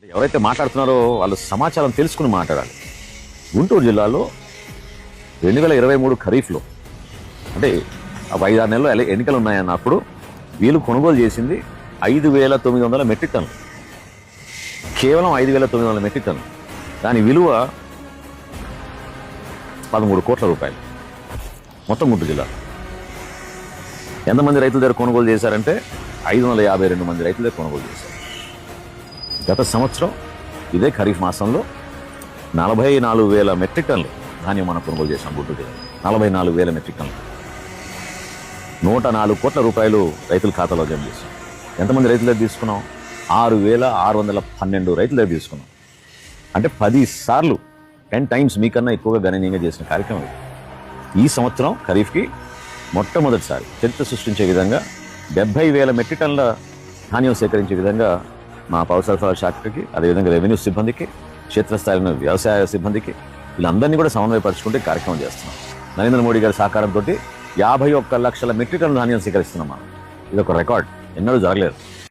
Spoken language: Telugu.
ఎవరైతే మాట్లాడుతున్నారో వాళ్ళు సమాచారం తెలుసుకుని మాట్లాడాలి. గుంటూరు జిల్లాలో 2023 ఖరీఫ్లో అంటే 5-6 నెలలు ఎన్నికలు ఉన్నాయన్నప్పుడు వీళ్ళు కొనుగోలు చేసింది 5,900 మెట్రిక్ టన్నులు. కేవలం 5,900 మెట్రిక్ టన్నులు. దాని విలువ 13 కోట్ల రూపాయలు. మొత్తం గుంటూరు జిల్లా ఎంతమంది రైతుల దగ్గర కొనుగోలు చేశారంటే 552 మంది రైతుల దగ్గర కొనుగోలు చేశారు. గత సంవత్సరం ఇదే ఖరీఫ్ మాసంలో 44,000 మెట్రిక్ టన్నులు ధాన్యం మనం కొనుగోలు చేసాం గుంటూరు జిల్లా. 44,000 మెట్రిక్ టన్నులు. 104 కోట్ల రూపాయలు రైతుల ఖాతాలో జమ చేసాం. ఎంతమంది రైతుల దగ్గర తీసుకున్నాం? 6,612 రైతుల దగ్గర తీసుకున్నాం. అంటే 10 సార్లు 10 టైమ్స్ మీకన్నా ఎక్కువగా గణనీయంగా చేసిన కార్యక్రమం ఇది. ఈ సంవత్సరం ఖరీఫ్కి మొట్టమొదటిసారి చరిత్ర సృష్టించే విధంగా 70,000 మెట్రిక్ టన్నుల ధాన్యం సేకరించే విధంగా మా పౌర సరఫరాల శాఖకి, అదేవిధంగా రెవెన్యూ సిబ్బందికి, క్షేత్రస్థాయిలో వ్యవసాయ సిబ్బందికి వీళ్ళందరినీ కూడా సమన్వయపరుచుకుంటే కార్యక్రమం చేస్తున్నాం. నరేంద్ర మోడీ గారి సహకారంతో 51 లక్షల మెట్రిక్ టన్నుల ధాన్యం సేకరిస్తున్నాం మనం. ఇది ఒక రికార్డ్, ఎన్నడూ జరగలేదు.